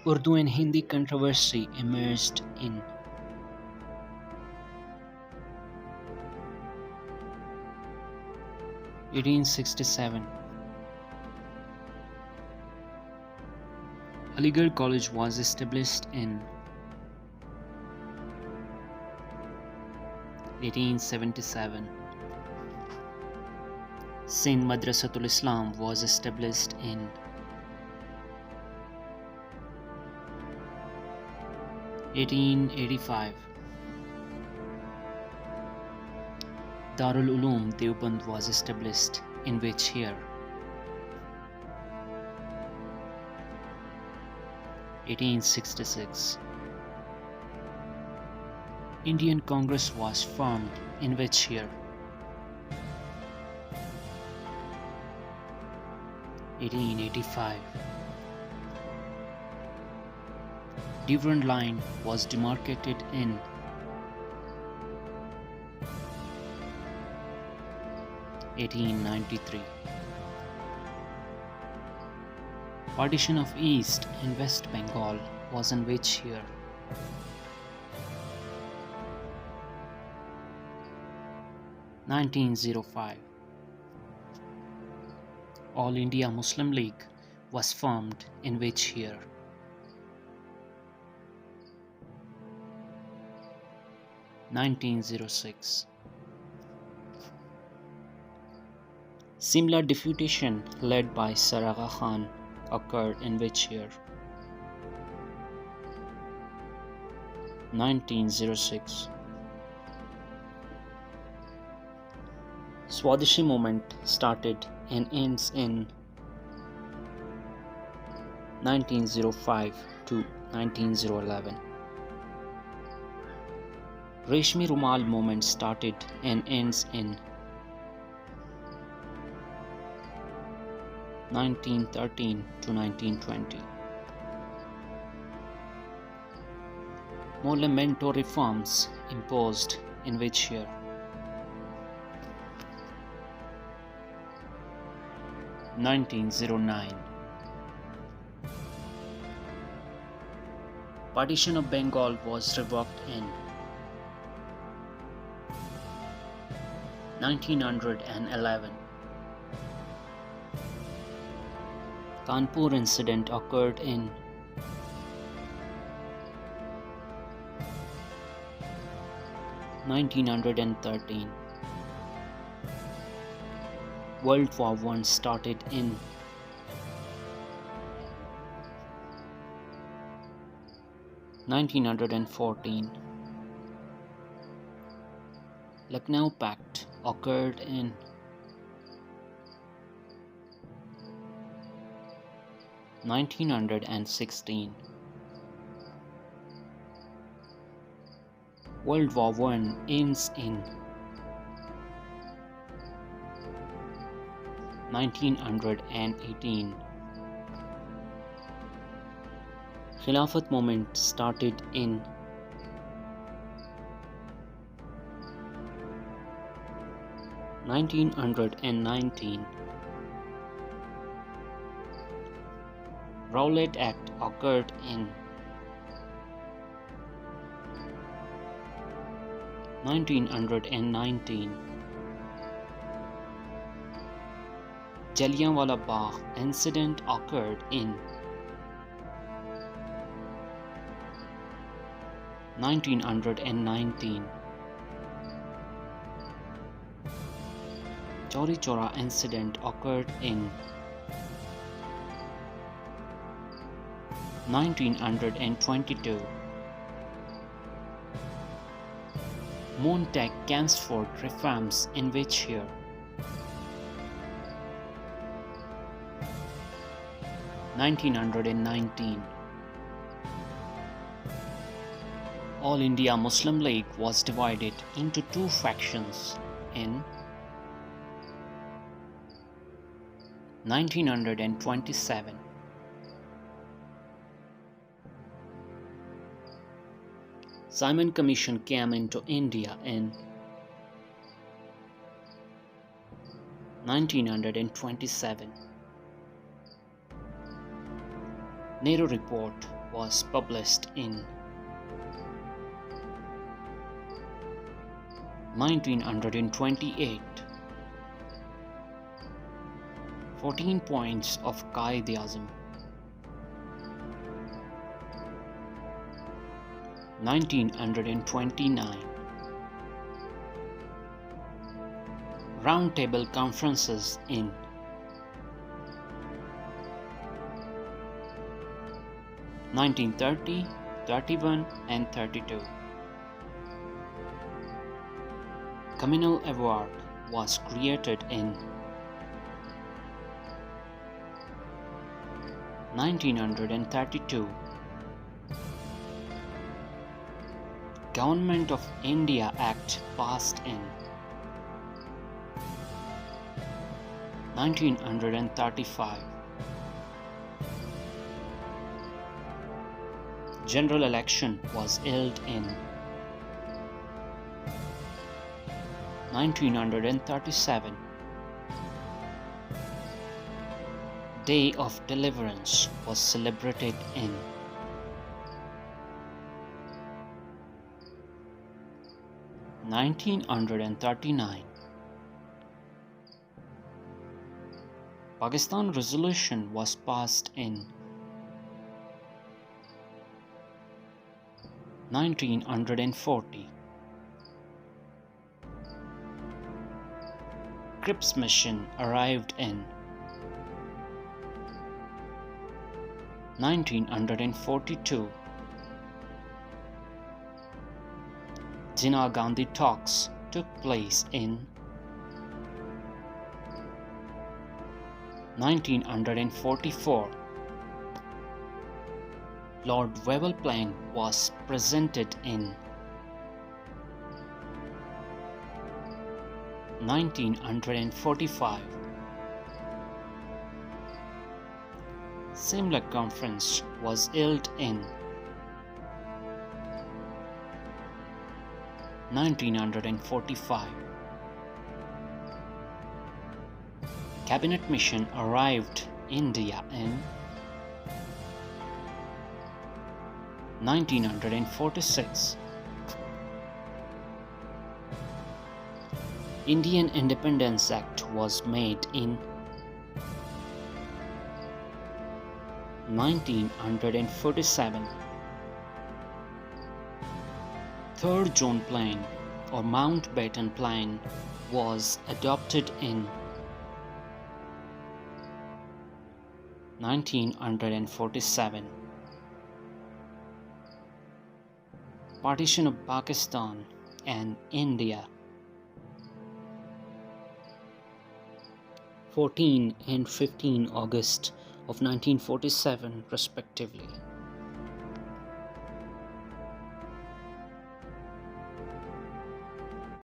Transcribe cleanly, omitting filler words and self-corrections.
Urdu and Hindi controversy emerged in 1867. Aligarh College was established in 1877. Sindh Madrasatul Islam was established in 1885. Darul Uloom Deoband was established in which year? 1866. Indian Congress was formed in which year? 1885. Dividend line was demarcated in 1893. Partition of East and West Bengal was in which year? 1905. All India Muslim League was formed in which year? 1906. Simla deputation led by Sir Aga Khan occurred in which year? 1906. Swadeshi movement started and ends in 1905 to 1911. Reshmi Rumal movement started and ends in 1913 to 1920. Monumental reforms imposed in which year? 1909. Partition of Bengal was revoked in 1911. Kanpur incident occurred in 1913. World War I started in 1914. Lucknow Pact occurred in 1916. World War I ends in 1918. Khilafat movement started in 1919. Rowlatt Act occurred in 1919. Jallianwala Bagh incident occurred in 1919. Chauri Chaura incident occurred in 1922. Montag Chelmsford reforms in which year? 1919. All India Muslim League was divided into two factions in 1927. Simon Commission came into India in 1927. Nehru Report was published in 1928. 14 points of Quaid Azam. 1929. Roundtable conferences in 1930, 31 and 32. Communal Award was created in 1932. Government of India Act passed in 1935. General election was held in 1937. Day of Deliverance was celebrated in 1939. Pakistan resolution was passed in 1940. Crips mission arrived in 1942. Jinnah Ghandhi talks took place in 1944. Lord Wavell Plan was presented in 1945. Simla Conference was held in 1945. Cabinet mission arrived India in 1946. Indian Independence Act was made in 1947. Third Zone Plan or Mountbatten Plan was adopted in 1947. Partition of Pakistan and India. 14 and 15 August of 1947 respectively.